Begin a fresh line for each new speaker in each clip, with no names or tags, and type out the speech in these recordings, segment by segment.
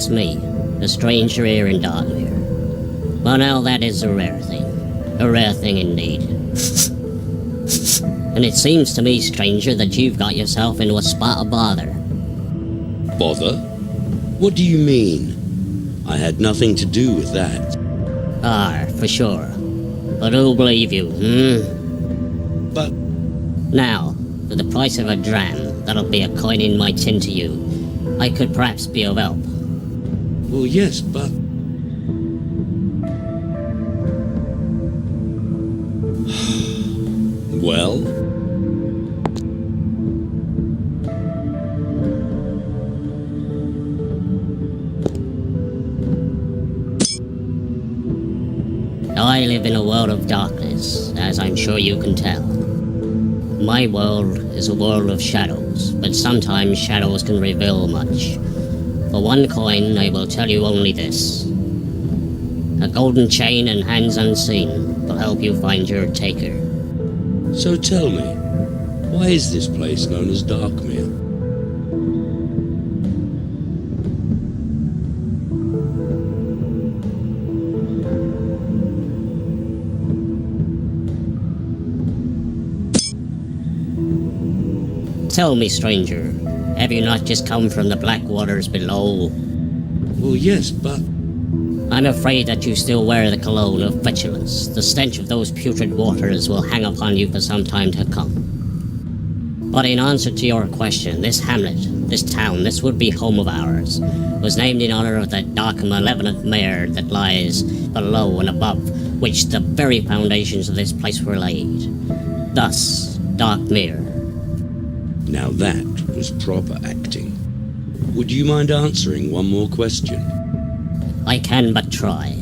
it's me, a stranger here in Darkmere. Well, now that is a rare thing indeed. And it seems to me, stranger, that you've got yourself into a spot of bother.
Bother? What do you mean? I had nothing to do with that.
For sure. But who'll believe you,
But...
Now, for the price of a dram, that'll be a coin in my tin to you. I could perhaps be of help.
Well, yes, but... Well?
I live in a world of darkness, as I'm sure you can tell. My world is a world of shadows, but sometimes shadows can reveal much. For one coin, I will tell you only this. A golden chain and hands unseen will help you find your taker.
So tell me, why is this place known as Darkmere?
Tell me, stranger, have you not just come from the black waters below?
Well, yes, but...
I'm afraid that you still wear the cologne of vigilance. The stench of those putrid waters will hang upon you for some time to come. But in answer to your question, this hamlet, this town, this would-be home of ours, was named in honor of the dark and malevolent mare that lies below and above which the very foundations of this place were laid. Thus, Darkmere.
Now that was proper acting. Would you mind answering one more question?
I can but try.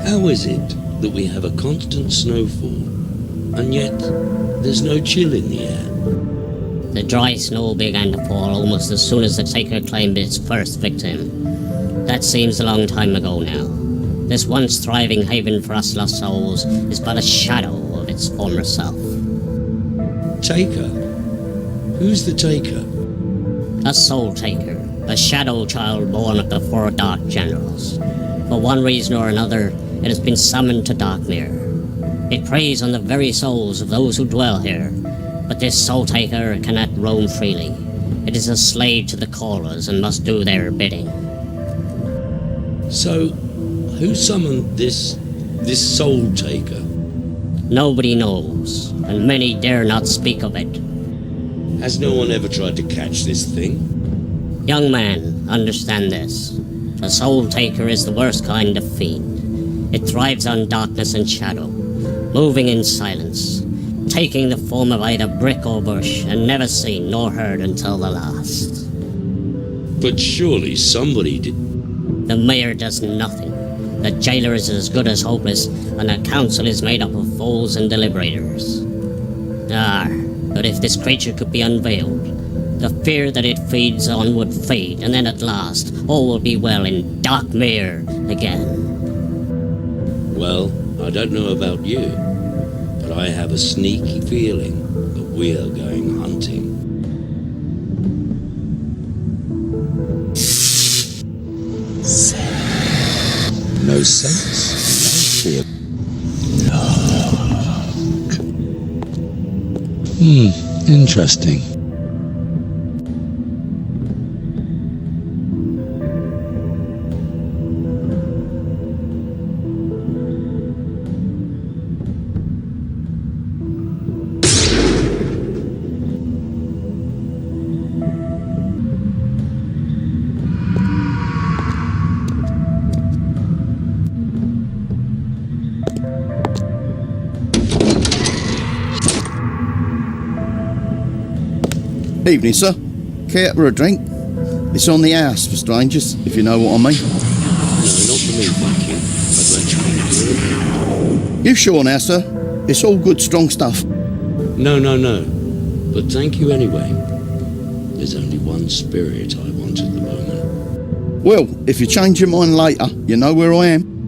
How is it that we have a constant snowfall, and yet there's no chill in the air?
The dry snow began to fall almost as soon as the taker claimed its first victim. That seems a long time ago now. This once thriving haven for us lost souls is but a shadow of its former self.
Taker? Who's the taker?
A soul taker, a shadow child born of the four dark generals. For one reason or another, it has been summoned to Darkmere. It preys on the very souls of those who dwell here, but this soul taker cannot roam freely. It is a slave to the callers and must do their bidding.
So, who summoned this soul taker?
Nobody knows, and many dare not speak of it.
Has no one ever tried to catch this thing?
Young man, understand this. The soul taker is the worst kind of fiend. It thrives on darkness and shadow, moving in silence, taking the form of either brick or bush, and never seen nor heard until the last.
But surely somebody did...
The mayor does nothing. The jailer is as good as hopeless, and the council is made up of fools and deliberators. But if this creature could be unveiled, the fear that it feeds on would fade, and then at last all will be well in Darkmere again.
Well, I don't know about you, but I have a sneaky feeling that we're going hunting. No sense? Interesting.
Evening, sir. Care for a drink? It's on the house for strangers, if you know what I mean.
No, not for me, thank you. I'd like to...
You sure now, sir? It's all good, strong stuff.
No. But thank you anyway. There's only one spirit I want at the moment.
Well, if you change your mind later, you know where I am.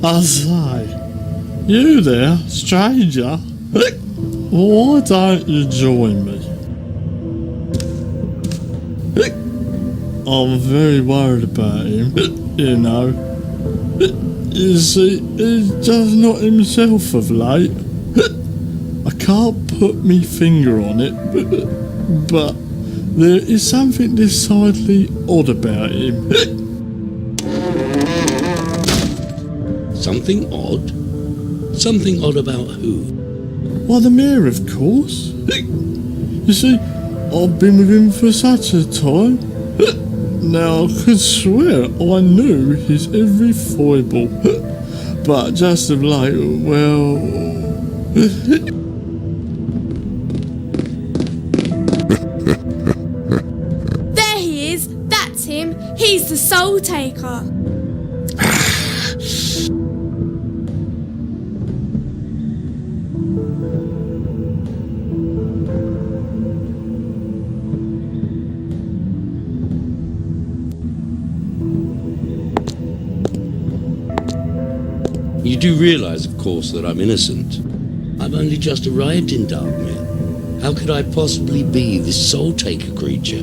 I say, you there, stranger? Why don't you join me? I'm very worried about him, you know. You see, he's just not himself of late. I can't put me finger on it, but there is something decidedly odd about him.
Something odd? Something odd about who?
Why, the mayor, of course. You see, I've been with him for such a time. Now, I could swear I knew his every foible. But just of late, well...
There he is. That's him. He's the soul taker.
You do realise, of course, that I'm innocent. I've only just arrived in Darkmere. How could I possibly be this soul-taker creature?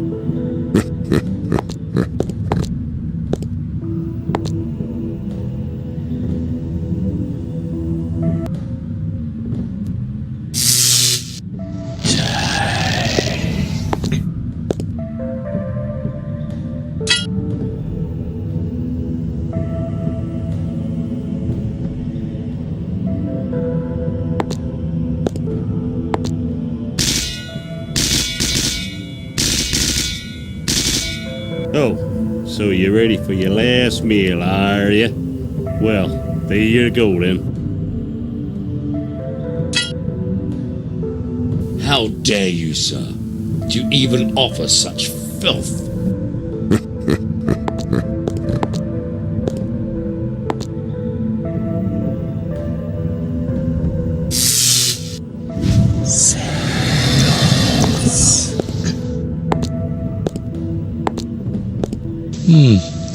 Oh, so you're ready for your last meal, are you? Well, there you go then.
How dare you, sir? Do you even offer such filth?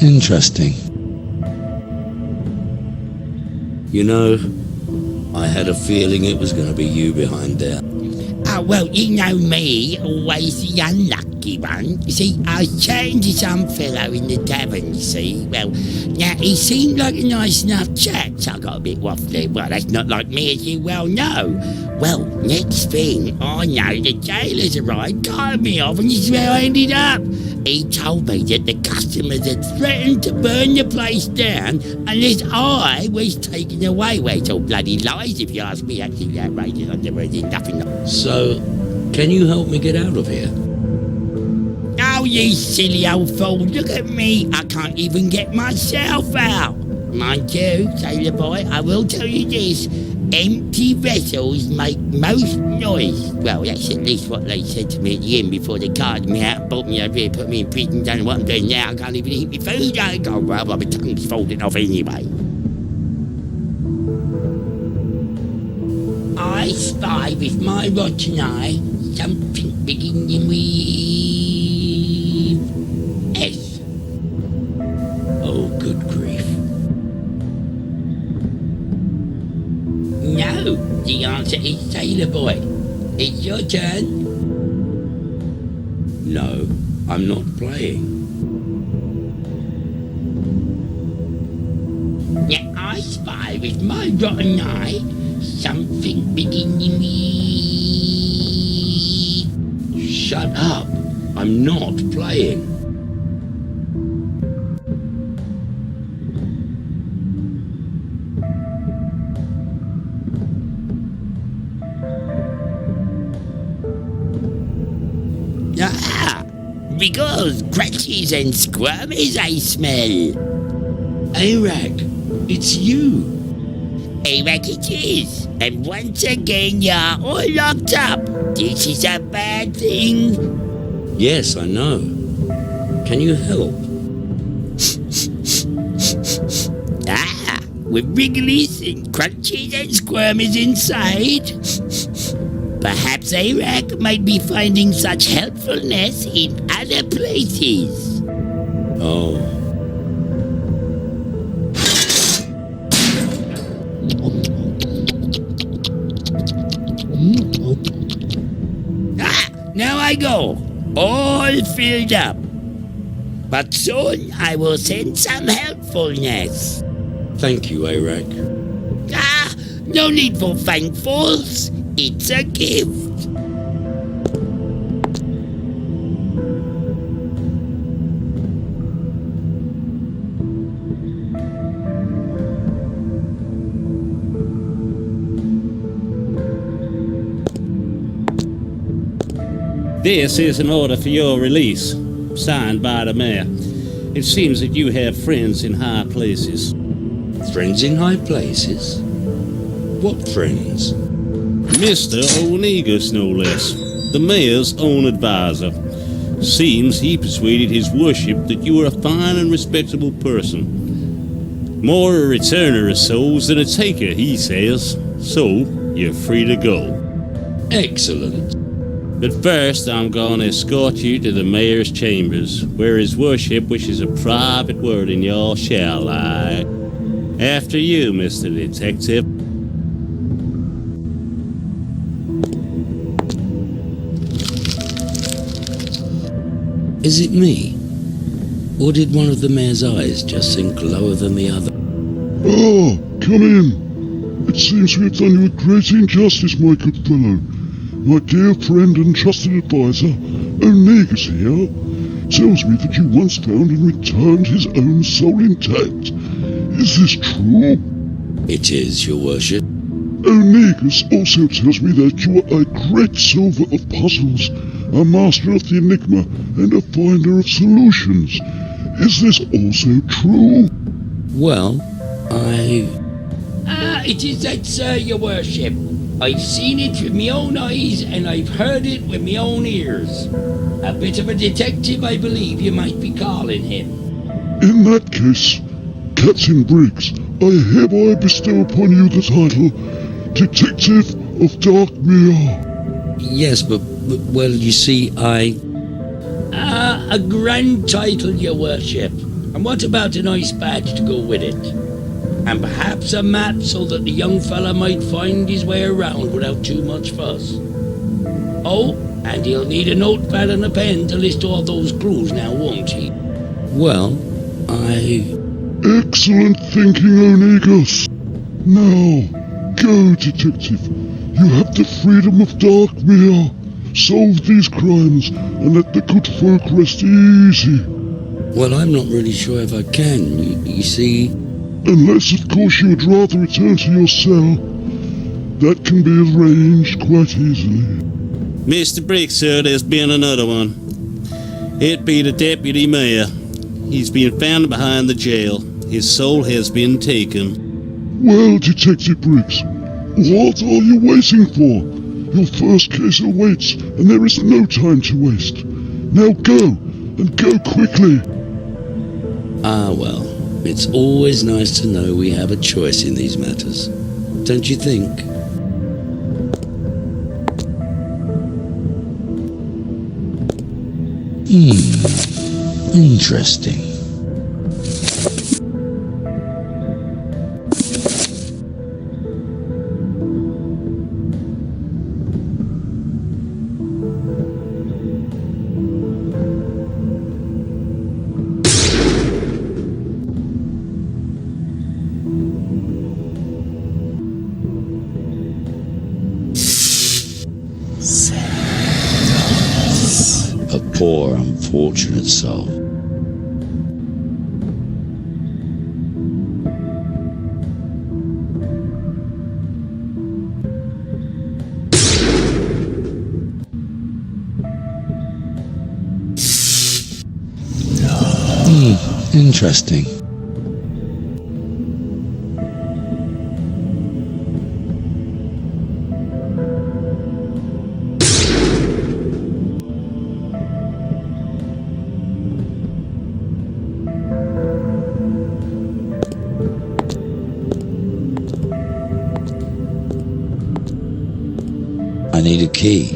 Interesting.
You know, I had a feeling it was going to be you behind there.
Oh, well, you know me, always the unlucky one. You see, I was chatting to some fellow in the tavern, you see. Well, now, he seemed like a nice enough chap, so I got a bit waffly. Well, that's not like me, as you well know. Well, next thing I know, the jailer's arrived, carted me off, and this is where I ended up. He told me that the customers had threatened to burn the place down unless I was taken away. Well, it's all bloody lies, if you ask me. Actually, outrageous. I've never heard nothing.
So, can you help me get out of here?
Oh, you silly old fool. Look at me. I can't even get myself out. Mind you, sailor boy, I will tell you this. Empty vessels make most noise. Well, that's at least what they said to me at the inn before they carted me out, brought me over here, put me in prison. Don't know what I'm doing now. I can't even eat my food. Oh, well, my tongue's falling off anyway. I spy with my rotten eye something beginning with S.
Oh, good grief.
No, the answer is sailor boy. It's your turn.
No, I'm not playing.
Now I spy with my rotten eye something beginning with...
Shut up. I'm not playing.
Ah, because crutches and squirmies I smell.
Arak, it's you.
Arak it is, and once again you're all locked up. This is a bad thing.
Yes, I know. Can you help?
With wrigglies and crunchies and squirmies inside. Perhaps Arak might be finding such helpfulness in other places.
Oh.
all filled up. But soon I will send some helpfulness.
Thank you, Arak.
Ah, no need for thankfuls. It's a gift.
This is an order for your release, signed by the mayor. It seems that you have friends in high places.
Friends in high places? What friends?
Mr. Onegus, no less, the mayor's own advisor. Seems he persuaded his worship that you are a fine and respectable person. More a returner of souls than a taker, he says. So, you're free to go.
Excellent.
But first, I'm gonna escort you to the mayor's chambers, where his worship wishes a private word in your shall lie. After you, Mr. Detective.
Is it me? Or did one of the mayor's eyes just sink lower than the other?
Ah, come in. It seems we have done you a great injustice, my good fellow. My dear friend and trusted advisor, Onegus here, tells me that you once found and returned his own soul intact. Is this true?
It is, your worship.
Onegus also tells me that you are a great solver of puzzles, a master of the enigma, and a finder of solutions. Is this also true?
Well,
It is that, sir, your worship. I've seen it with my own eyes, and I've heard it with my own ears. A bit of a detective, I believe you might be calling him.
In that case, Captain Briggs, I hereby bestow upon you the title Detective of Darkmere.
Yes, but well, you see,
A grand title, your worship. And what about a nice badge to go with it? And perhaps a map so that the young fella might find his way around without too much fuss. Oh, and he'll need a notepad and a pen to list all those clues now, won't he?
well,
Excellent thinking, Onegus. Now, go, detective. You have the freedom of Darkmere. Solve these crimes and let the good folk rest easy.
Well, I'm not really sure if I can. You see,
Unless, of course, you would rather return to your cell. That can be arranged quite easily.
Mr. Briggs, sir, there's been another one. It be the deputy mayor. He's been found behind the jail. His soul has been taken.
Well, Detective Briggs, what are you waiting for? Your first case awaits, and there is no time to waste. Now go, and go quickly.
well, it's always nice to know we have a choice in these matters. Don't you think?
Interesting. A poor, unfortunate soul. Interesting. I need a key.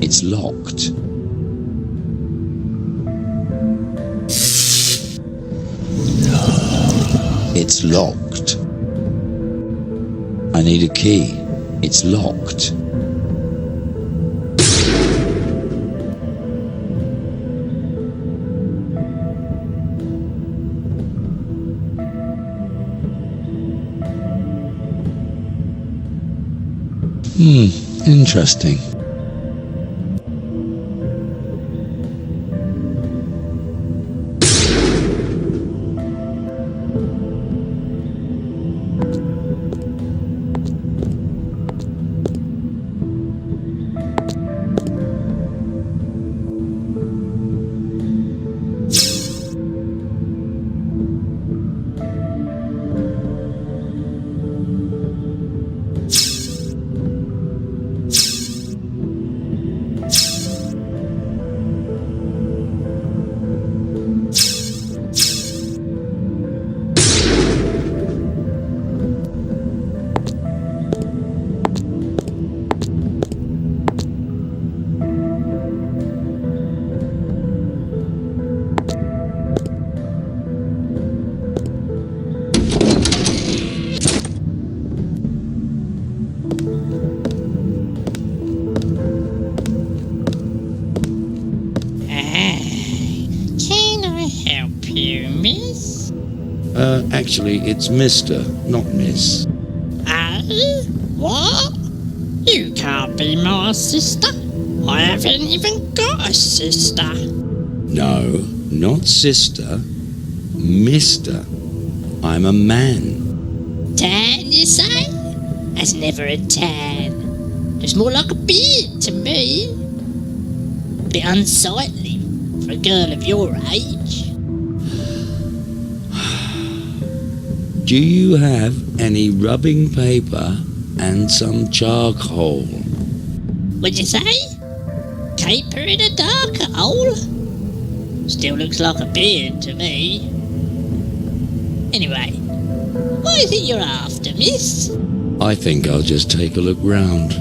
It's locked. It's locked. I need a key. It's locked. Interesting.
Can I help you, miss?
Actually, it's Mr., not Miss.
What? You can't be my sister. I haven't even got a sister.
No, not sister. Mister. I'm a man.
Tan, you say? That's never a tan. It's more like a beard to me. Bit unsightly for a girl of your age.
Do you have any rubbing paper and some charcoal?
What'd you say? Caper in a dark hole? Still looks like a beard to me. Anyway, what is it you're after, miss?
I think I'll just take a look round.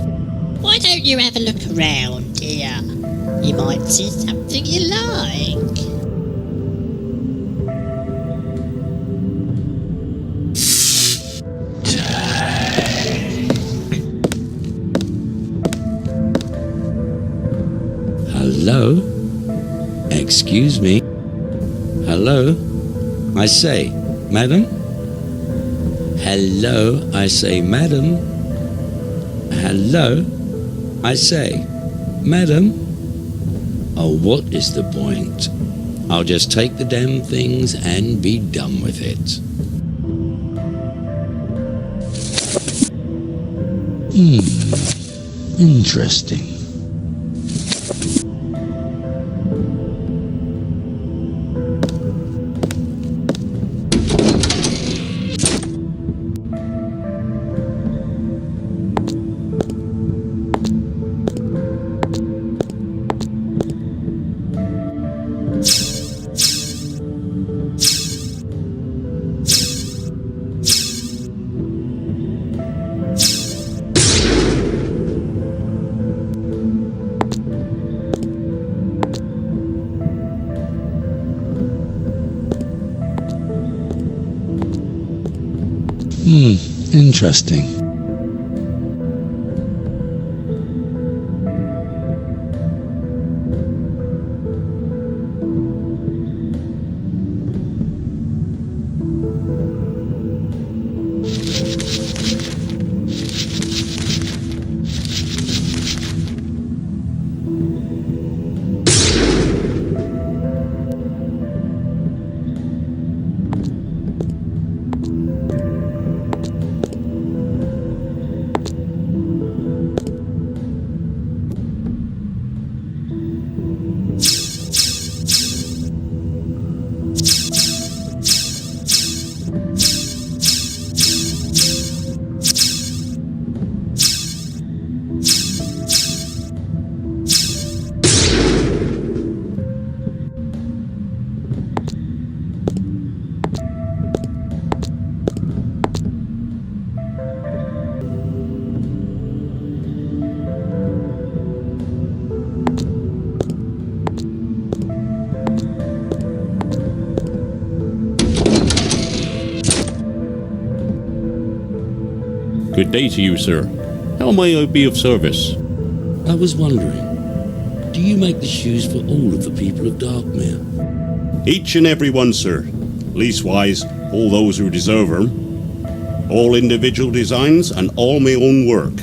Why don't you have a look around, dear? You might see something you like.
Hello? Excuse me? Hello? I say, madam? Hello? I say, madam? Hello? I say, madam? Oh, what is the point? I'll just take the damn things and be done with it.
Interesting. Interesting.
Good day to you, sir. How may I be of service?
I was wondering, do you make the shoes for all of the people of Darkmere?
Each and every one, sir. Leastwise, all those who deserve 'em. All individual designs and all my own work.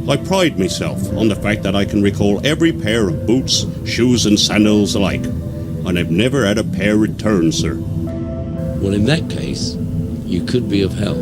I pride myself on the fact that I can recall every pair of boots, shoes and sandals alike, and I've never had a pair returned, sir.
Well, in that case, you could be of help.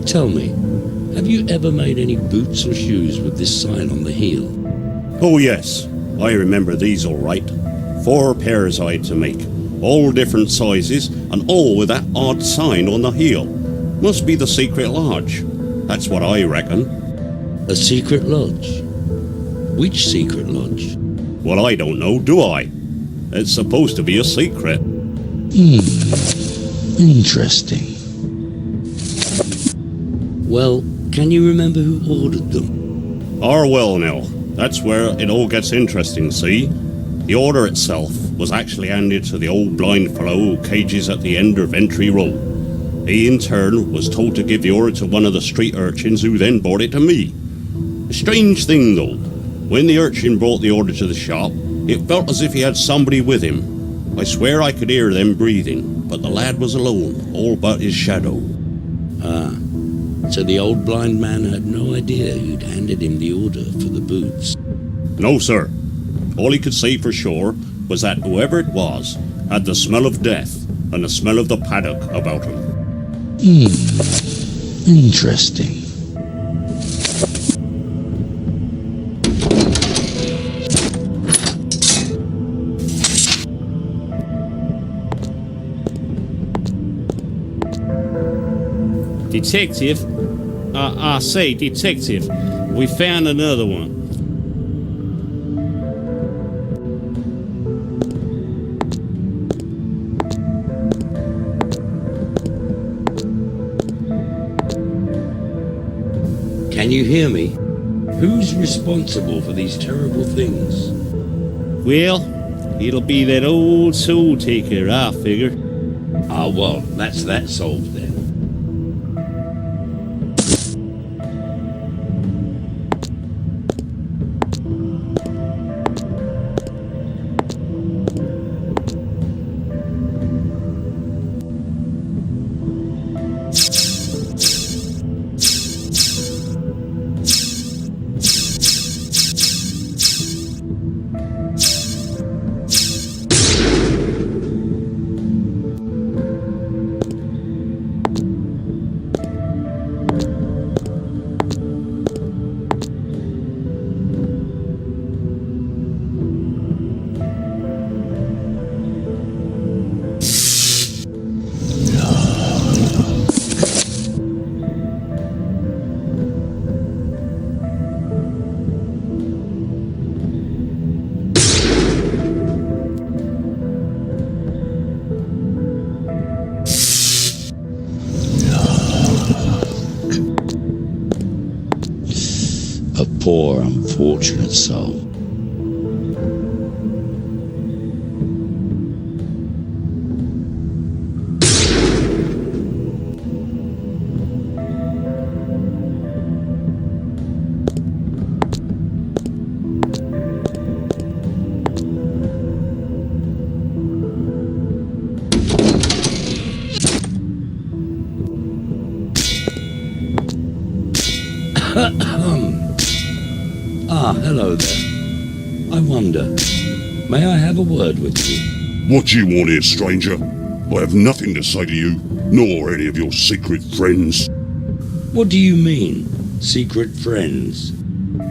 Tell me, have you ever made any boots or shoes with this sign on the heel?
Oh yes, I remember these all right. 4 pairs I had to make, all different sizes, and all with that odd sign on the heel. Must be the secret lodge. That's what I reckon.
A secret lodge? Which secret lodge?
Well, I don't know, do I? It's supposed to be a secret.
Interesting.
Well, can you remember who ordered them?
Well now, that's where it all gets interesting, see? The order itself was actually handed to the old blind fellow who cages at the end of Entry Row. He, in turn, was told to give the order to one of the street urchins who then brought it to me. A strange thing, though. When the urchin brought the order to the shop, it felt as if he had somebody with him. I swear I could hear them breathing, but the lad was alone, all but his shadow.
So the old blind man had no idea who'd handed him the order for the boots?
No, sir. All he could say for sure was that whoever it was had the smell of death and the smell of the paddock about him.
Interesting.
Detective? I say, detective, we found another one.
Can you hear me? Who's responsible for these terrible things?
Well, it'll be that old soul taker, I figure.
Well, that's that solved then.
A poor, unfortunate soul.
Hello there. I wonder, may I have a word with you?
What do you want here, stranger? I have nothing to say to you, nor any of your secret friends.
What do you mean, secret friends?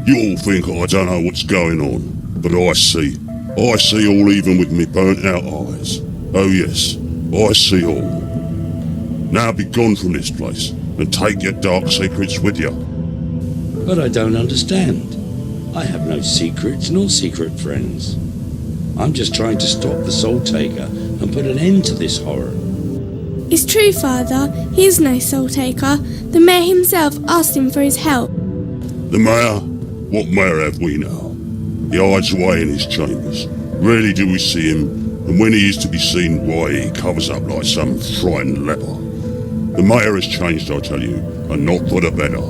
You all think I don't know what's going on, but I see. I see all even with me burnt out eyes. Oh yes, I see all. Now be gone from this place, and take your dark secrets with you.
But I don't understand. I have no secrets nor secret friends. I'm just trying to stop the soul taker and put an end to this horror.
It's true, Father. He is no soul taker. The mayor himself asked him for his help.
The mayor? What mayor have we now? He hides away in his chambers. Rarely do we see him, and when he is to be seen, why, he covers up like some frightened leper. The mayor has changed, I tell you, and not for the better.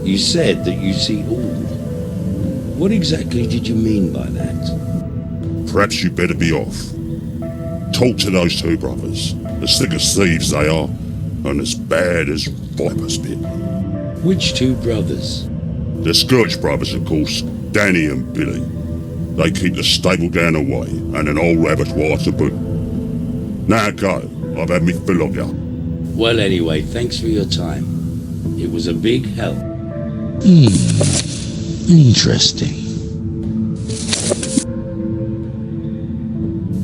You said that you see all. What exactly did you mean by that?
Perhaps you'd better be off. Talk to those two brothers. As thick as thieves they are, and as bad as vipers bit.
Which two brothers?
The Scourge brothers, of course, Danny and Billy. They keep the stable down away, and an old abattoir to boot. Now go, I've had me fill of you.
Well, anyway, thanks for your time. It was a big help.
Interesting.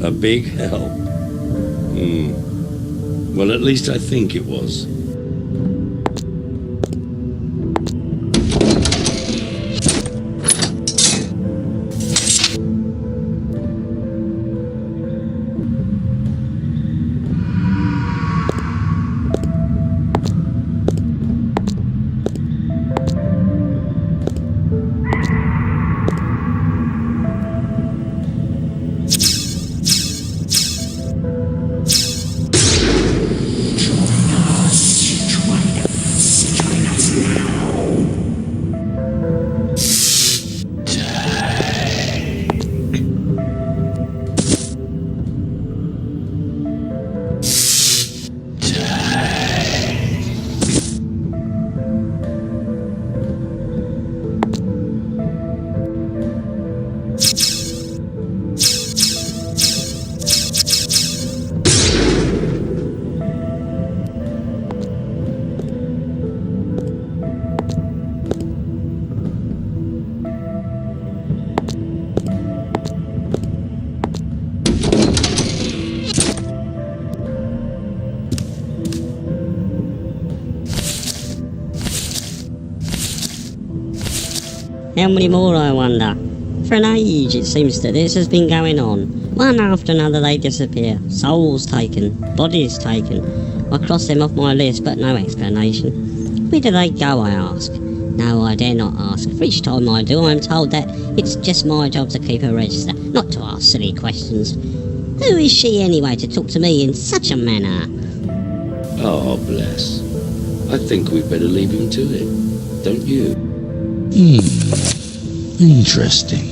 A big help. Well, at least I think it was.
How many more, I wonder? For an age, it seems that this has been going on. One after another they disappear. Souls taken, bodies taken. I cross them off my list, but no explanation. Where do they go, I ask? No, I dare not ask. For each time I do, I'm told that it's just my job to keep a register, not to ask silly questions. Who is she anyway to talk to me in such a manner?
Oh, bless. I think we'd better leave him to it, don't you?
Interesting.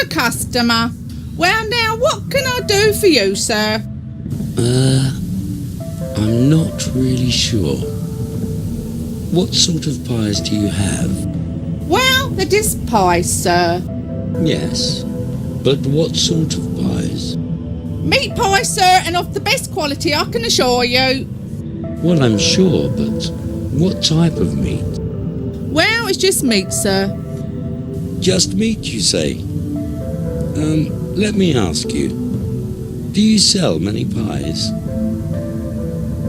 Customer. Well now, what can I do for you, sir?
I'm not really sure. What sort of pies do you have?
Well, they're just pies, sir.
Yes, but what sort of pies?
Meat pies, sir, and of the best quality, I can assure you.
Well, I'm sure, but what type of meat?
Well, it's just meat, sir.
Just meat, you say? Let me ask you, do you sell many pies?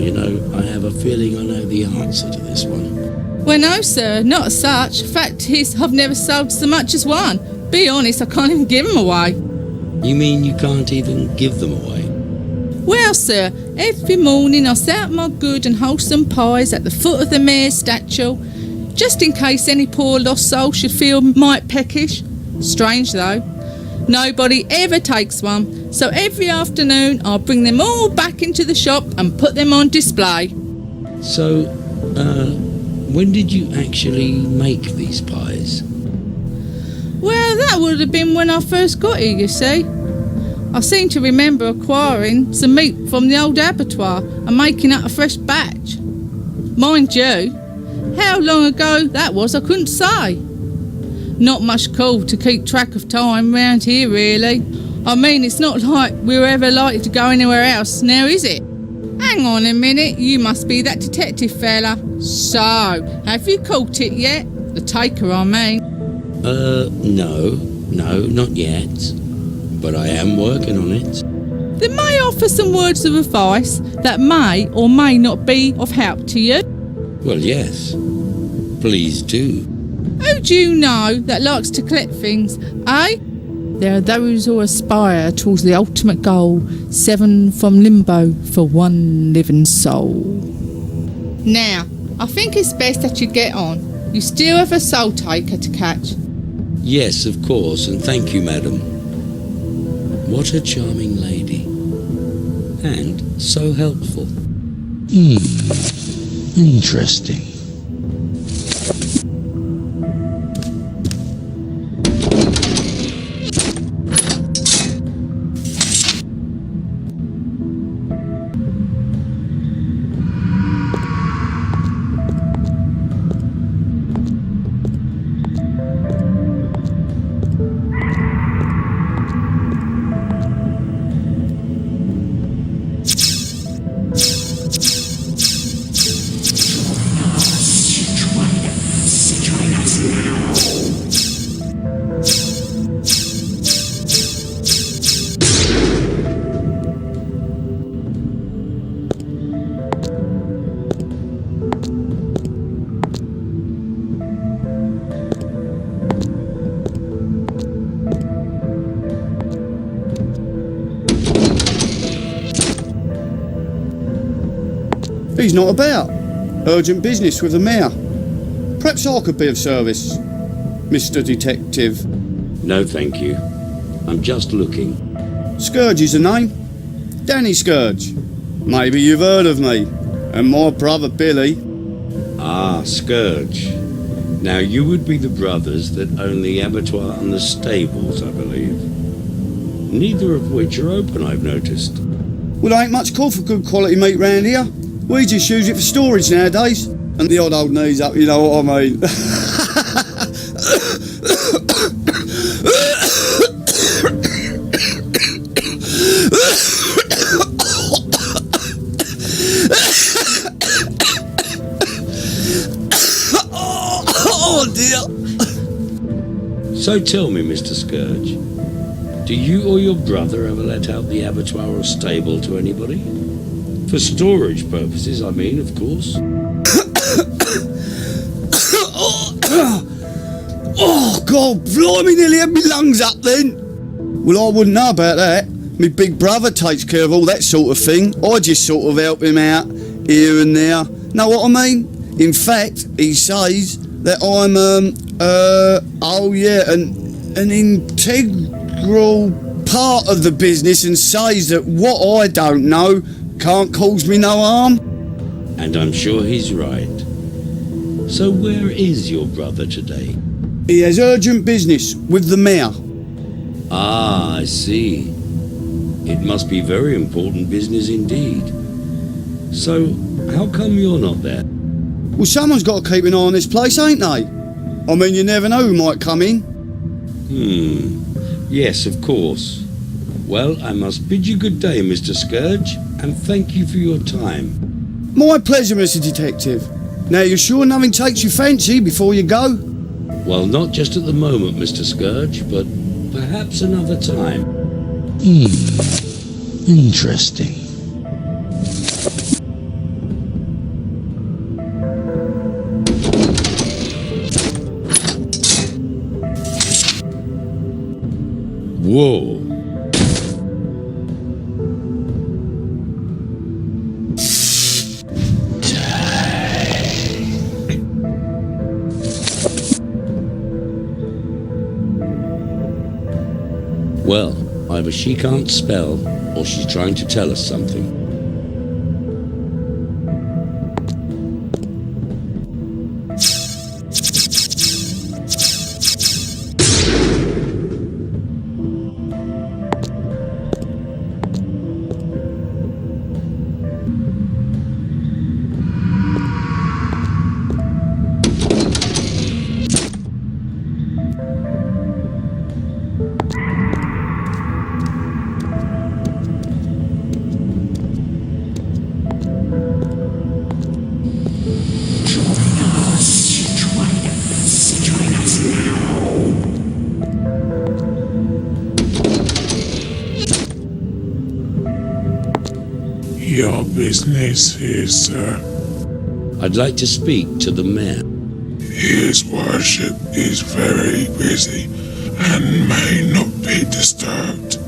You know, I have a feeling I know the answer to this one.
Well, no, sir, not as such. Fact is, I've never sold so much as one. Be honest, I can't even give them away.
You mean you can't even give them away?
Well, sir, every morning I set out my good and wholesome pies at the foot of the mayor's statue, just in case any poor lost soul should feel mite peckish. Strange, though. Nobody ever takes one, so every afternoon I'll bring them all back into the shop and put them on display.
So, when did you actually make these pies?
Well, that would have been when I first got here, you see. I seem to remember acquiring some meat from the old abattoir and making up a fresh batch. Mind you, how long ago that was I couldn't say. Not much call to keep track of time round here, really. I mean, it's not like we're ever likely to go anywhere else now, is it? Hang on a minute, you must be that detective fella. So, have you caught it yet? The taker, I mean.
No, not yet. But I am working on it.
Then may I offer some words of advice that may or may not be of help to you?
Well, yes. Please do.
Who do you know that likes to collect things, eh? There are those who aspire towards the ultimate goal, 7 from Limbo for 1 living soul. Now, I think it's best that you get on. You still have a soul taker to catch.
Yes, of course, and thank you, madam. What a charming lady. And so helpful.
Interesting.
He's not about. Urgent business with the mayor. Perhaps I could be of service, Mr. Detective.
No, thank you. I'm just looking.
Scourge is the name. Danny Scourge. Maybe you've heard of me. And my brother Billy.
Ah, Scourge. Now, you would be the brothers that own the abattoir and the stables, I believe. Neither of which are open, I've noticed.
Well, there ain't much call for good quality meat round here. We just use it for storage nowadays. And the odd old knees up, you know what I mean. Oh dear.
So tell me, Mr. Scourge, do you or your brother ever let out the abattoir or stable to anybody? For storage purposes, I mean, of course.
Oh, God, blimey, nearly had my lungs up then. Well, I wouldn't know about that. My big brother takes care of all that sort of thing. I just sort of help him out here and there. Know what I mean? In fact, he says that I'm, an integral part of the business, and says that what I don't know can't cause me no harm.
And I'm sure he's right. So where is your brother today?
He has urgent business with the mayor.
Ah, I see. It must be very important business indeed. So, how come you're not there?
Well, someone's got to keep an eye on this place, ain't they? I mean, you never know who might come in.
Yes, of course. Well, I must bid you good day, Mr. Scourge, and thank you for your time.
My pleasure, Mr. Detective. Now, you're sure nothing takes your fancy before you go?
Well, not just at the moment, Mr. Scourge, but perhaps another time.
Interesting.
Whoa. Well, either she can't spell, or she's trying to tell us something.
your business here, sir?
I'd like to speak to the mayor.
His worship is very busy and may not be disturbed.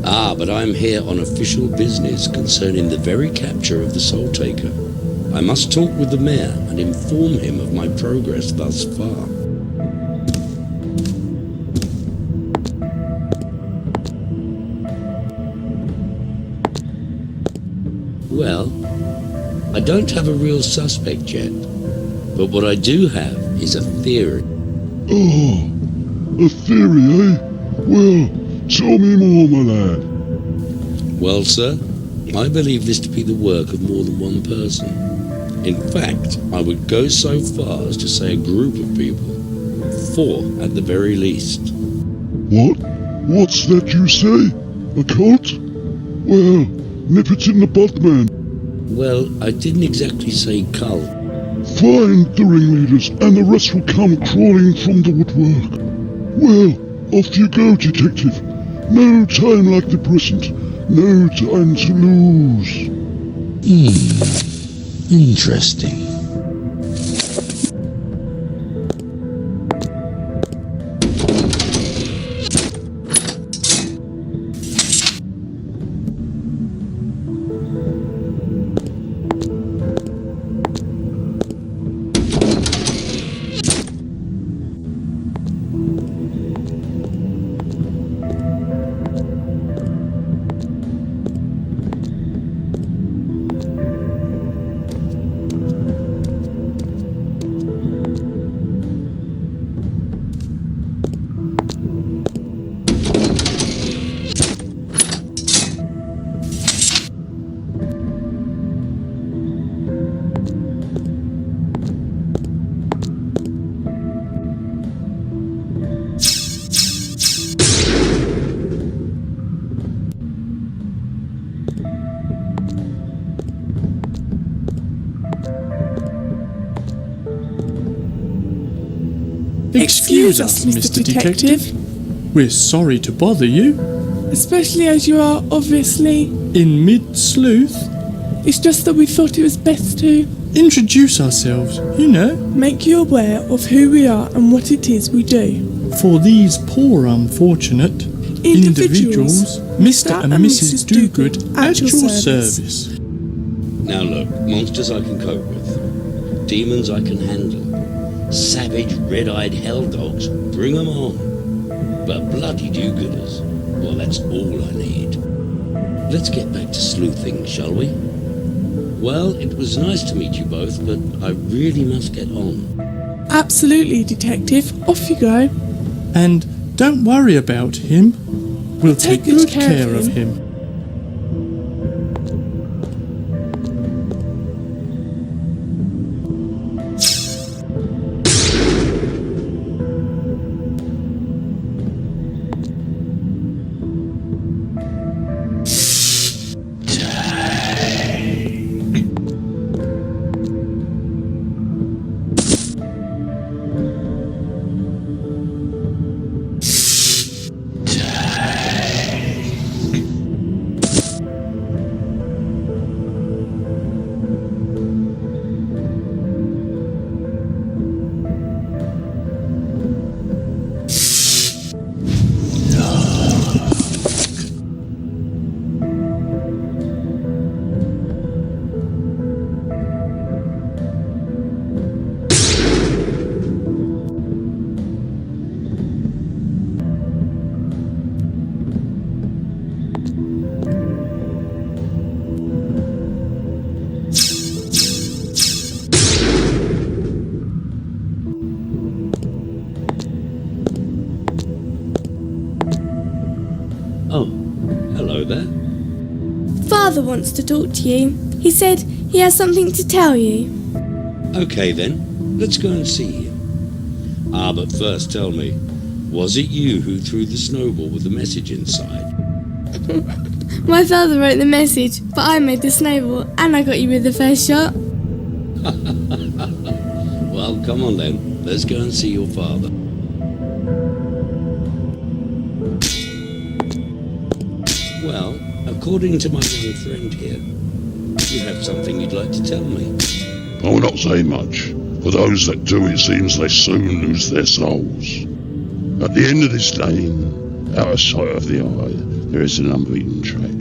Ah, but I'm here on official business concerning the very capture of the Soul Taker. I must talk with the mayor and inform him of my progress thus far. Well, I don't have a real suspect yet, but what I do have is a theory.
Oh, a theory, eh? Well, tell me more, my lad.
Well, sir, I believe this to be the work of more than one person. In fact, I would go so far as to say a group of people. 4 at the very least.
What? What's that you say? A cult? Well, nip it in the bud, man.
Well, I didn't exactly say cult.
Find the ringleaders, and the rest will come crawling from the woodwork. Well, off you go, detective. No time like the present. No time to lose.
Interesting.
Excuse us, Mr. Detective. We're sorry to bother you.
Especially as you are obviously
in mid-sleuth.
It's just that we thought it was best to
introduce ourselves, you know.
Make you aware of who we are and what it is we do.
For these poor unfortunate individuals, Mr. and Mrs. Dogood at your service.
Now look, monsters I can cope with. Demons I can handle. Savage, red-eyed hell dogs, bring 'em on. But bloody do-gooders, well, that's all I need. Let's get back to sleuthing, shall we? Well, it was nice to meet you both, but I really must get on.
Absolutely, Detective. Off you go.
And don't worry about him. We'll take good care of him.
Oh, hello there.
Father wants to talk to you. He said he has something to tell you.
Okay then, let's go and see him. Ah, but first tell me, was it you who threw the snowball with the message inside?
My father wrote the message, but I made the snowball and I got you with the first shot.
Well, come on then, let's go and see your father. Well, a according to my young friend here, you have something you'd like to tell me.
I will not say much. For those that do, it seems they soon lose their souls. At the end of this lane, out of sight of the eye, there is an unbeaten track.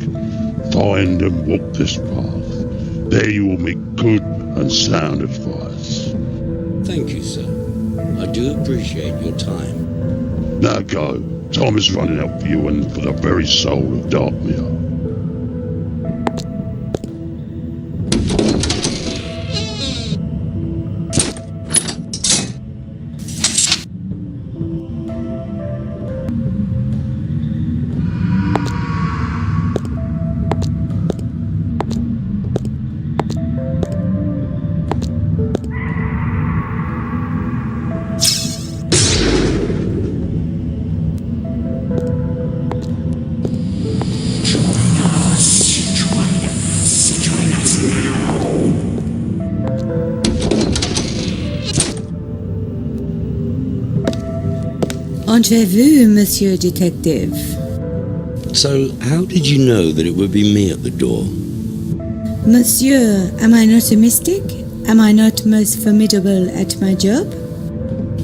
Find and walk this path. There you will meet good and sound advice.
Thank you, sir. I do appreciate your time.
Now go. Time is running out for you and for the very soul of Darkmere.
Entrez-vous, Monsieur Detective?
So, how did you know that it would be me at the door?
Monsieur, am I not a mystic? Am I not most formidable at my job?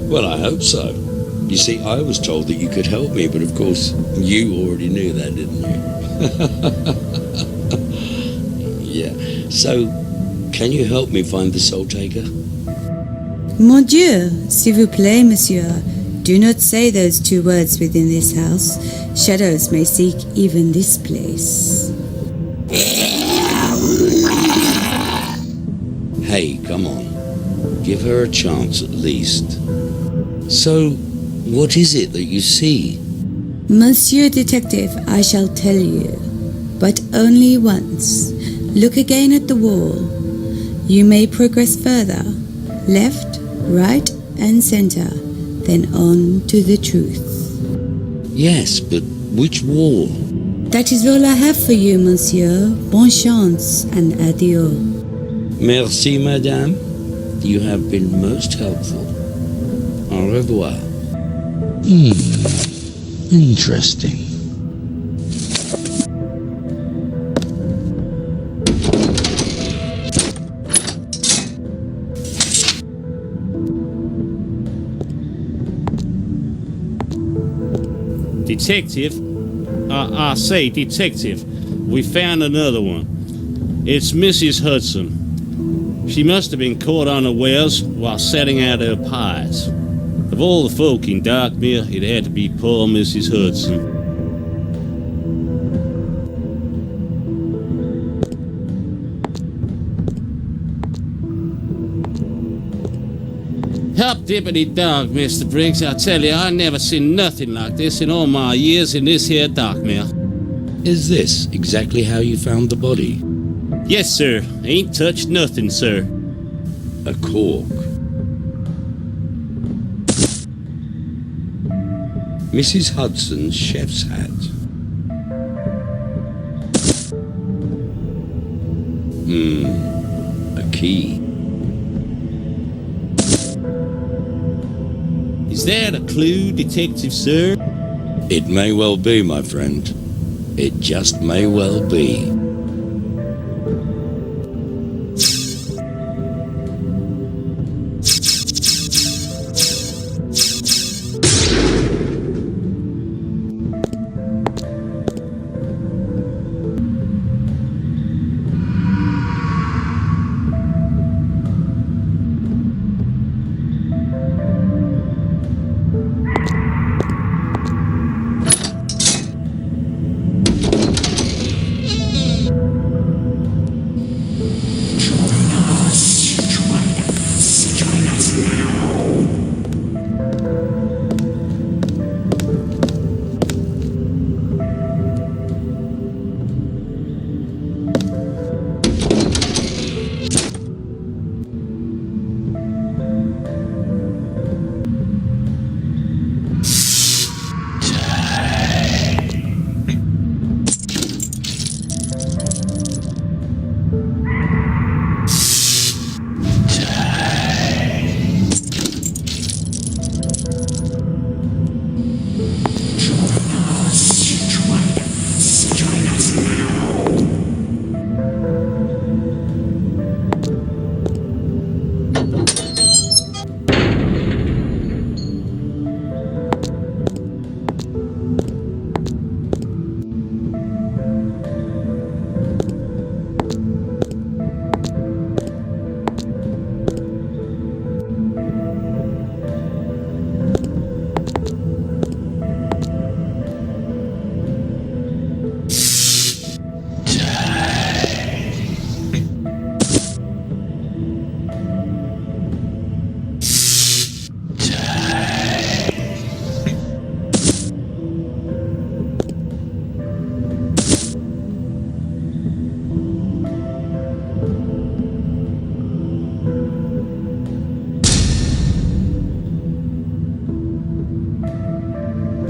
Well, I hope so. You see, I was told that you could help me, but of course, you already knew that, didn't you? Yeah. So, can you help me find the Soul Taker?
Mon Dieu, s'il vous plaît, monsieur. Do not say those two words within this house. Shadows may seek even this place.
Hey, come on. Give her a chance at least. So, what is it that you see?
Monsieur Detective, I shall tell you, but only once. Look again at the wall. You may progress further, left, right, and center, then on to the truth.
Yes, but which wall?
That is all I have for you, monsieur. Bonne chance and adieu.
Merci, madame. You have been most helpful. Au revoir.
Interesting.
Detective? I say, detective, we found another one. It's Mrs. Hudson. She must have been caught unawares while setting out her pies. Of all the folk in Darkmere, it had to be poor Mrs. Hudson. Hop dippity dog, Mr. Briggs. I tell you, I never seen nothing like this in all my years in this here Darkmere.
Is this exactly how you found the body?
Yes, sir. Ain't touched nothing, sir.
A cork. Mrs. Hudson's chef's hat. A key.
Is that a clue, detective, sir?
It may well be, my friend. It just may well be.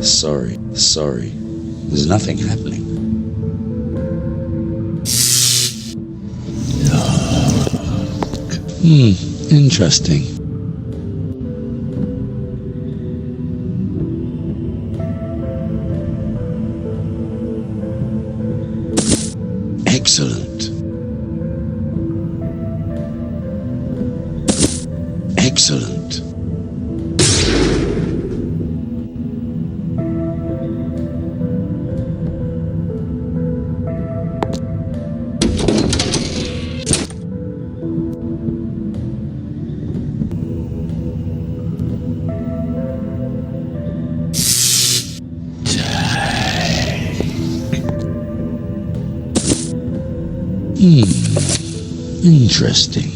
Sorry. There's nothing happening. Interesting. Excellent. Excellent. Interesting.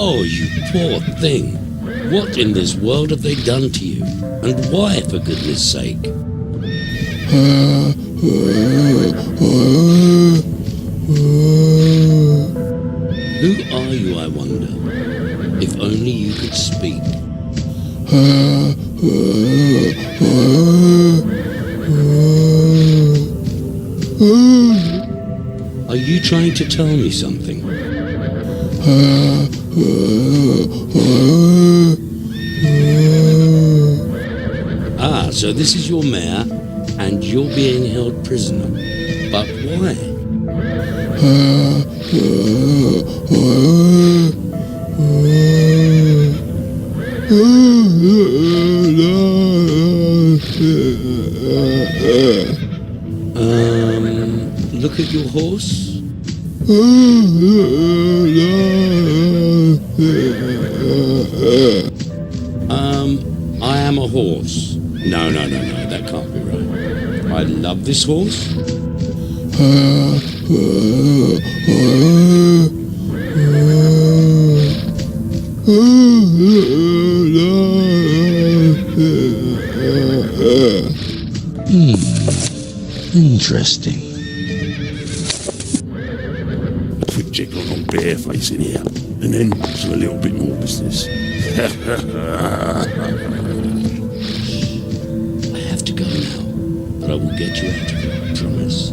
Oh, you poor thing. What in this world have they done to you? And why, for goodness sake? Who are you, I wonder? If only you could speak. Are you trying to tell me something? Ah, so this is your mare, and you're being held prisoner. But why? Look at your horse. No, that can't be right. I love this horse.
Interesting.
Quick check on Bareface in here, and then some a little bit more business.
I have to go now, but I will get you out of here, I promise.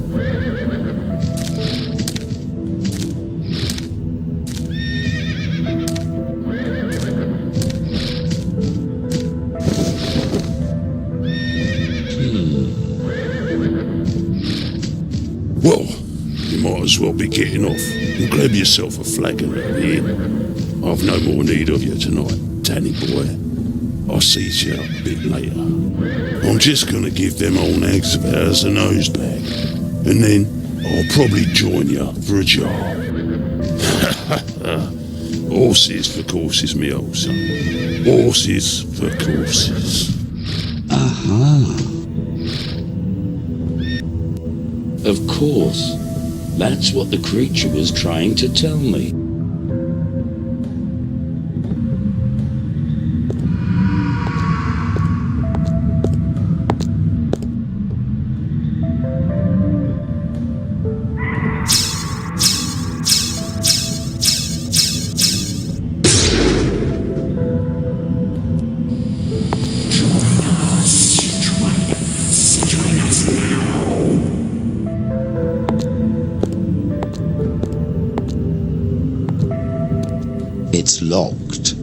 Well, you might as well be getting off and grab yourself a flagon at the inn. I've no more need of you tonight, Danny boy. I'll see you a bit later. I'm just gonna give them old nags of ours a nose bag, and then I'll probably join you for a jar. Horses for courses, me old son. Horses for courses.
Aha. Of course. That's what the creature was trying to tell me.
It's locked.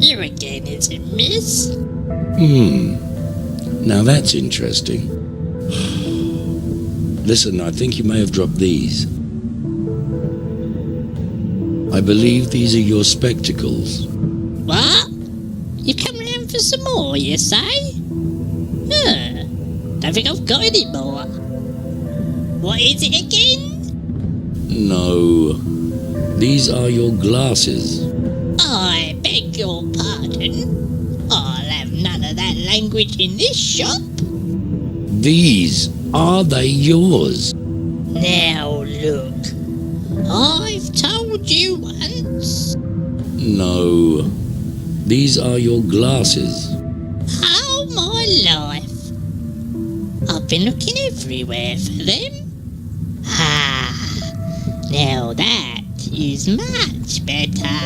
Here again, is it, miss?
Now that's interesting. Listen, I think you may have dropped these. I believe these are your spectacles.
What? You come round for some more, you say? Don't think I've got any more. What is it again?
No. These are your glasses.
I beg your pardon. I'll have none of that language in this shop.
These, are they yours?
Now look, I've told you once.
No. These are your glasses.
All my life, I've been looking everywhere for them. Now that is much better.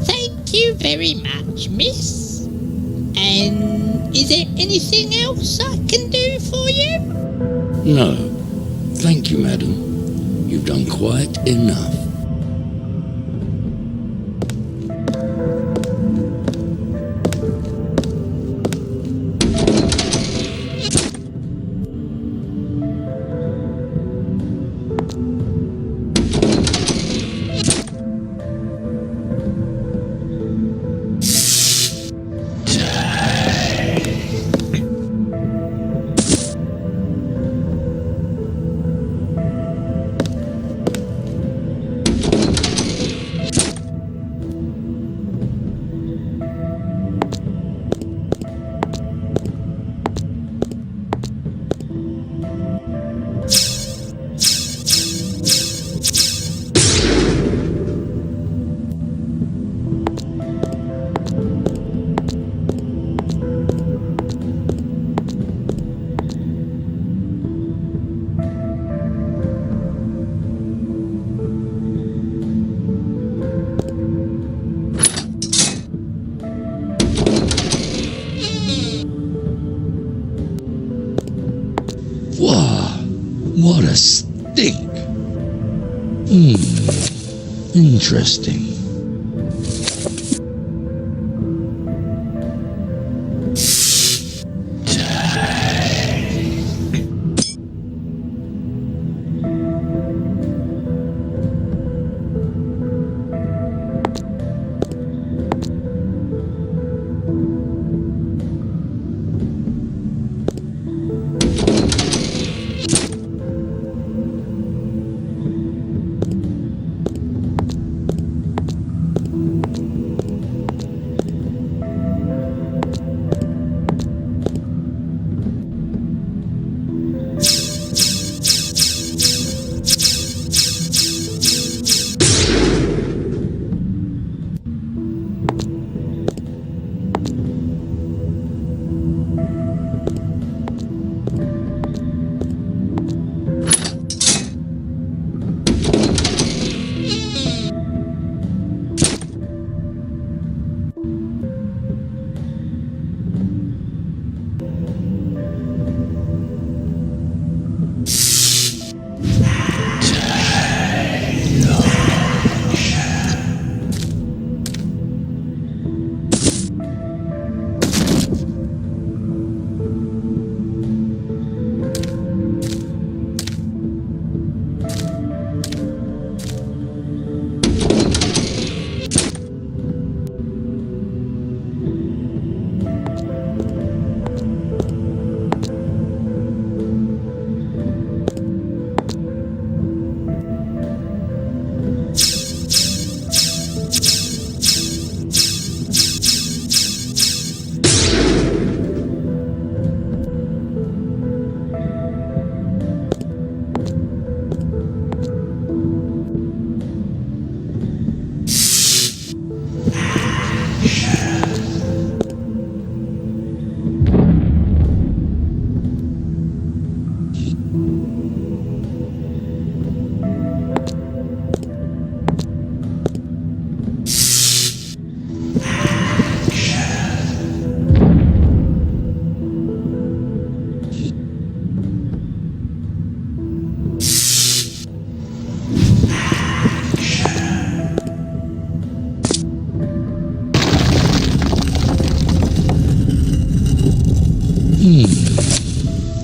Thank you very much, miss. And is there anything else I can do for you?
No. Thank you, madam. You've done quite enough.
Wow, what a stink. Interesting.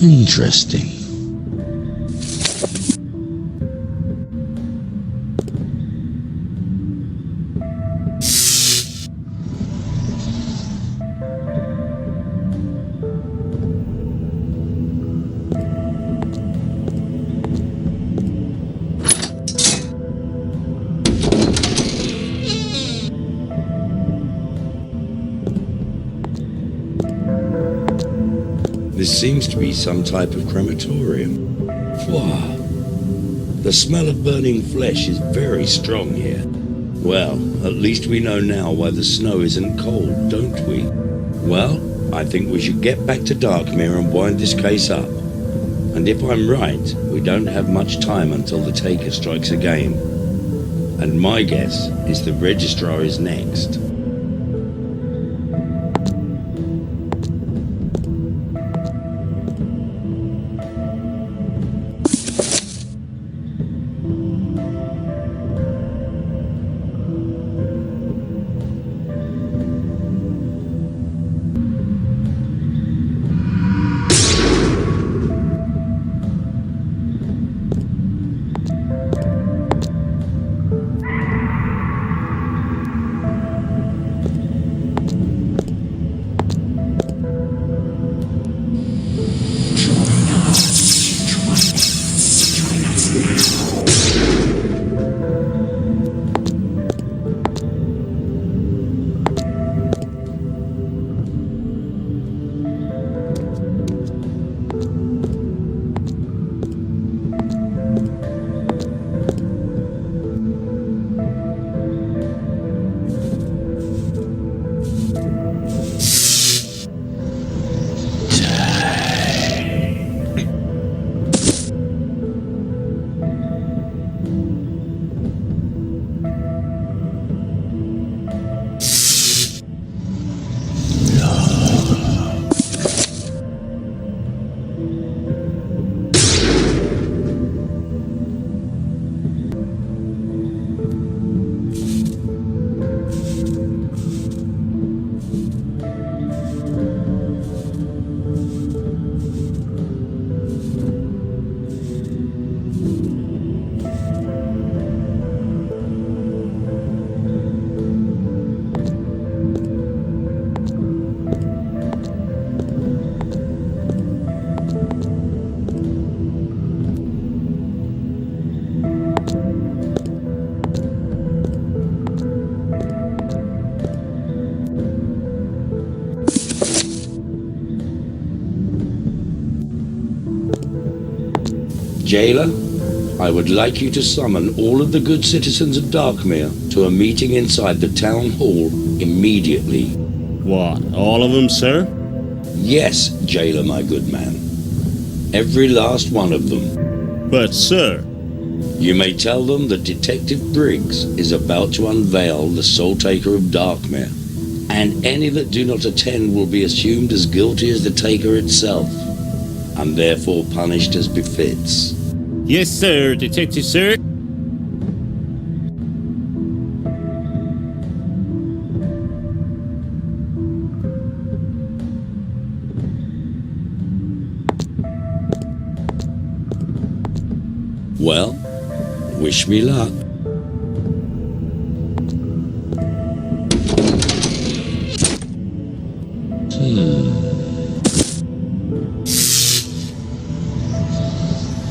Interesting.
This seems to be some type of crematorium. Wow. The smell of burning flesh is very strong here. Well, at least we know now why the snow isn't cold, don't we? Well, I think we should get back to Darkmere and wind this case up. And if I'm right, we don't have much time until the Taker strikes again. And my guess is the Registrar is next. Jailer, I would like you to summon all of the good citizens of Darkmere to a meeting inside the town hall immediately.
What, all of them, sir?
Yes, Jailer, my good man. Every last one of them.
But, sir...
You may tell them that Detective Briggs is about to unveil the Soul Taker of Darkmere, and any that do not attend will be assumed as guilty as the Taker itself, and therefore punished as befits.
Yes, sir, Detective, sir.
Well, wish me luck.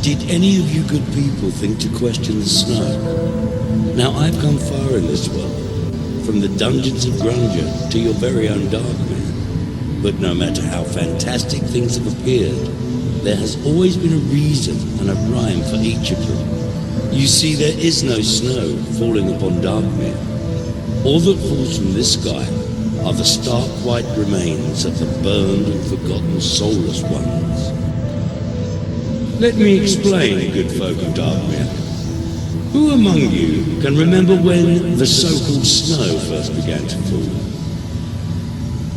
Did any of you good people think to question the snow? Now, I've come far in this world, from the dungeons of Grunge to your very own Darkmere. But no matter how fantastic things have appeared, there has always been a reason and a rhyme for each of them. You see, there is no snow falling upon Darkmere. All that falls from this sky are the stark white remains of the burned and forgotten soulless ones. Let me explain, good folk of Darkmere. Who among you can remember when the so-called snow first began to fall?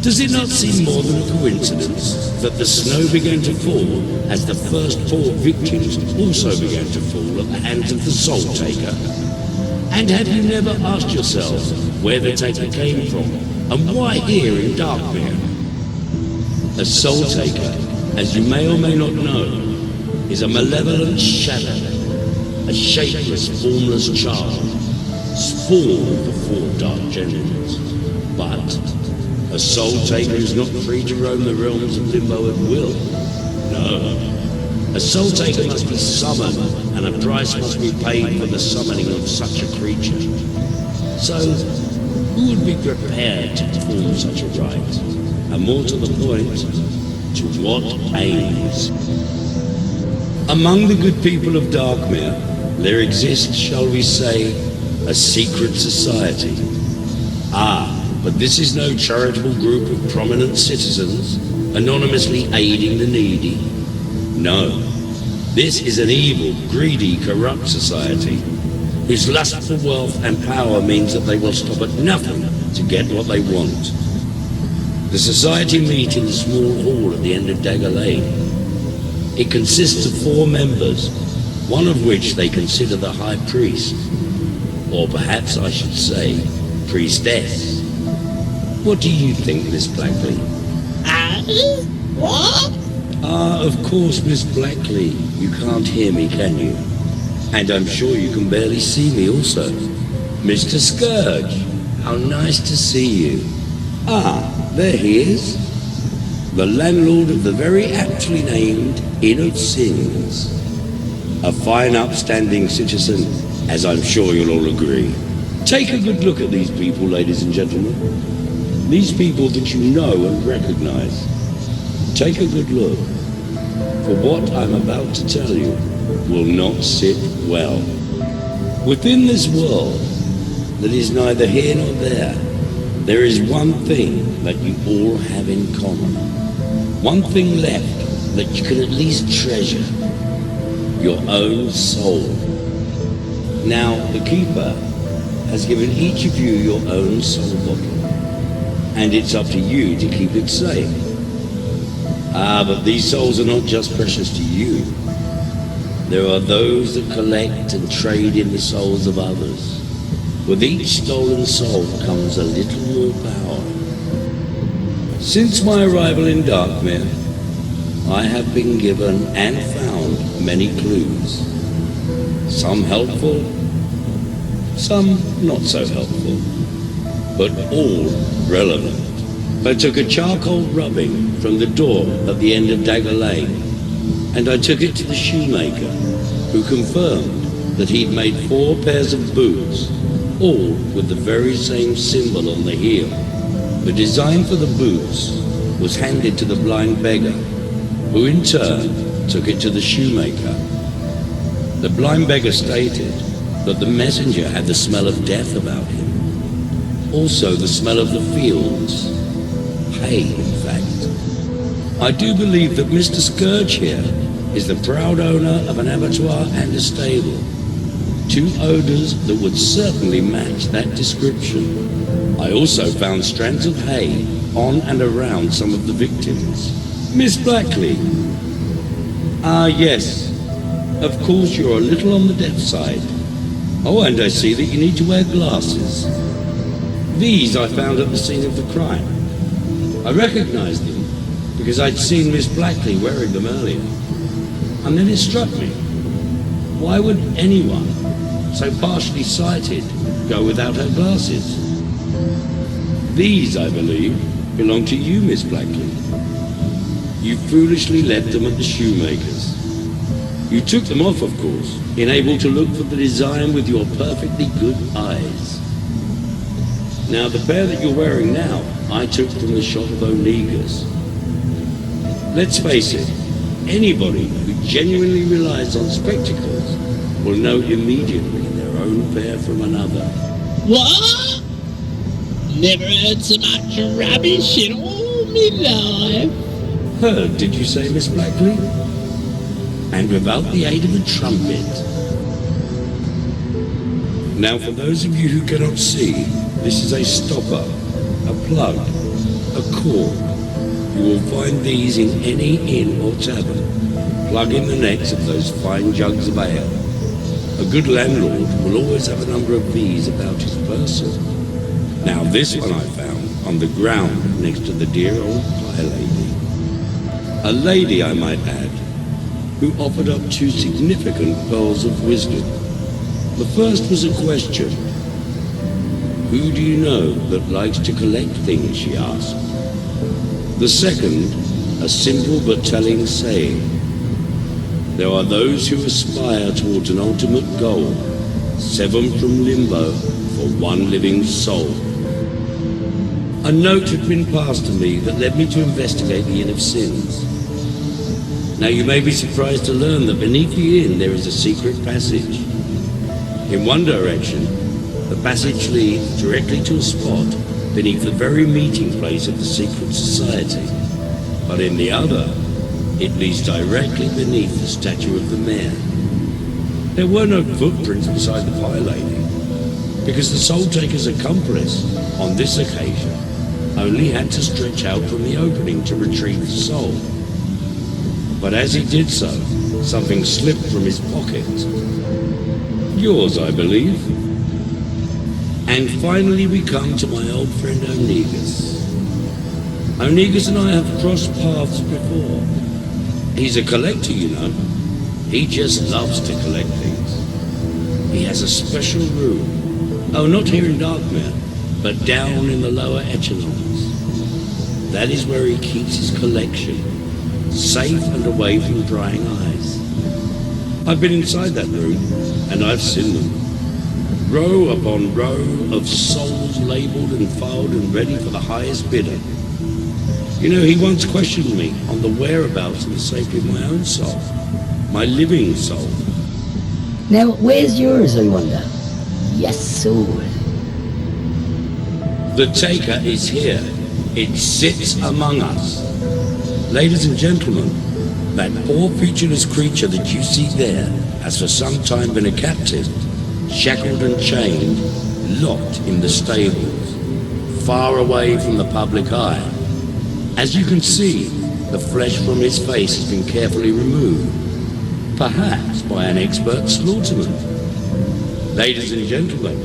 Does it not seem more than a coincidence that the snow began to fall as the first 4 victims also began to fall at the hands of the Soul Taker? And have you never asked yourselves where the Taker came from and why here in Darkmere? A Soul Taker, as you may or may not know, is a malevolent shadow, a shapeless, formless child, spawned of the 4 dark generals. But a Soul Taker is not free to roam the realms of Limbo at will. No. A Soul Taker must be summoned, and a price must be paid for the summoning of such a creature. So, who would be prepared to perform such a rite? And more to the point, to what aims? Among the good people of Darkmere, there exists, shall we say, a secret society. But this is no charitable group of prominent citizens anonymously aiding the needy. No, this is an evil, greedy, corrupt society whose lust for wealth and power means that they will stop at nothing to get what they want. The society meet in the small hall at the end of Dagger Lane. It consists of 4 members, one of which they consider the High Priest, or perhaps I should say, Priestess. What do you think, Miss Blackley?
What?
Of course, Miss Blackley. You can't hear me, can you? And I'm sure you can barely see me also. Mr. Scourge, how nice to see you. There he is. The landlord of the very aptly named Inn of Sins. A fine upstanding citizen, as I'm sure you'll all agree. Take a good look at these people, ladies and gentlemen. These people that you know and recognize. Take a good look, for what I'm about to tell you will not sit well. Within this world that is neither here nor there is one thing that you all have in common. One thing left that you can at least treasure. Your own soul. Now, the Keeper has given each of you your own soul bottle. And it's up to you to keep it safe. But these souls are not just precious to you. There are those that collect and trade in the souls of others. With each stolen soul comes a little more power. Since my arrival in Darkmere, I have been given and found many clues. Some helpful, some not so helpful, but all relevant. I took a charcoal rubbing from the door at the end of Dagger Lane, and I took it to the shoemaker, who confirmed that he'd made 4 pairs of boots, all with the very same symbol on the heel. The design for the boots was handed to the blind beggar, who in turn took it to the shoemaker. The blind beggar stated that the messenger had the smell of death about him. Also the smell of the fields. Hay, in fact. I do believe that Mr. Scourge here is the proud owner of an abattoir and a stable. Two odours that would certainly match that description. I also found strands of hay on and around some of the victims. Miss Blackley. Ah, yes. Of course you're a little on the deaf side. Oh, and I see that you need to wear glasses. These I found at the scene of the crime. I recognised them because I'd seen Miss Blackley wearing them earlier. And then it struck me. Why would anyone so partially sighted go without her glasses? These, I believe, belong to you, Miss Blackley. You foolishly left them at the shoemaker's. You took them off, of course, enabled to look for the design with your perfectly good eyes. Now, the pair that you're wearing now, I took from the shop of O'Nega's. Let's face it, anybody who genuinely relies on spectacles will know immediately their own pair from another.
What? Never heard so much rubbish in all me life.
Heard, did you say, Miss Blackley? And without the aid of a trumpet. Now, for those of you who cannot see, this is a stopper, a plug, a cork. You will find these in any inn or tavern. Plug in the necks of those fine jugs of ale. A good landlord will always have a number of these about his person. Now, this one I found on the ground next to the dear old pie lady. A lady, I might add, who offered up two significant pearls of wisdom. The first was a question. Who do you know that likes to collect things, she asked. The second, a simple but telling saying. There are those who aspire towards an ultimate goal, seven from Limbo for one living soul. A note had been passed to me that led me to investigate the Inn of Sins. Now you may be surprised to learn that beneath the inn there is a secret passage. In one direction, the passage leads directly to a spot beneath the very meeting place of the secret society. But in the other, it leads directly beneath the statue of the mayor. There were no footprints beside the pie lady, because the soul taker's accomplice, on this occasion, only had to stretch out from the opening to retrieve the soul. But as he did so, something slipped from his pocket. Yours, I believe. And finally we come to my old friend O'Nega's. O'Nega's and I have crossed paths before. He's a collector, you know. He just loves to collect things. He has a special room. Oh, not here in Darkmere, but down in the lower echelons. That is where he keeps his collection, safe and away from prying eyes. I've been inside that room, and I've seen them. Row upon row of souls labelled and filed and ready for the highest bidder. You know, he once questioned me on the whereabouts and the safety of my own soul, my living soul.
Now, where's yours, I wonder? Yes, soul.
The taker is here. It sits among us. Ladies and gentlemen, that poor featureless creature that you see there has for some time been a captive, shackled and chained, locked in the stables, far away from the public eye. As you can see, the flesh from his face has been carefully removed, perhaps by an expert slaughterman. Ladies and gentlemen,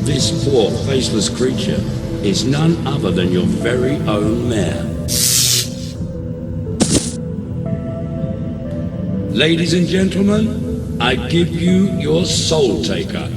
this poor faceless creature is none other than your very own mare. Ladies and gentlemen, I give you your soul taker.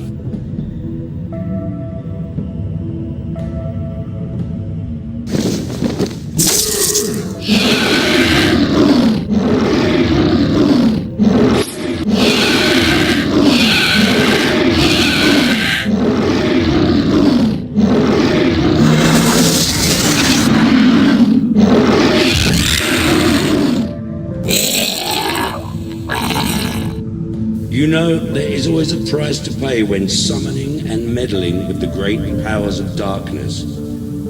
You know, there is always a price to pay when summoning and meddling with the great powers of darkness,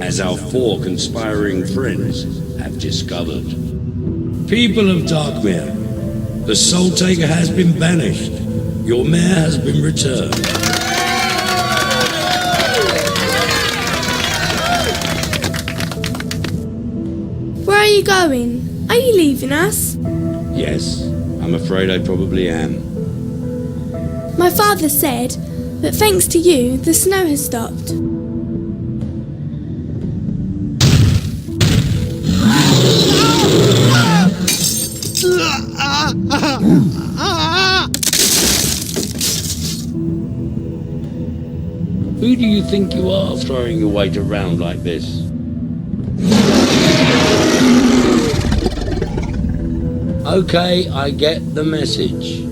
as our 4 conspiring friends have discovered. People of Darkmere, the Soul Taker has been banished. Your mayor has been returned.
Where are you going? Are you leaving us?
Yes, I'm afraid I probably am.
My father said that thanks to you, the snow has stopped.
Who do you think you are throwing your weight around like this? Okay, I get the message.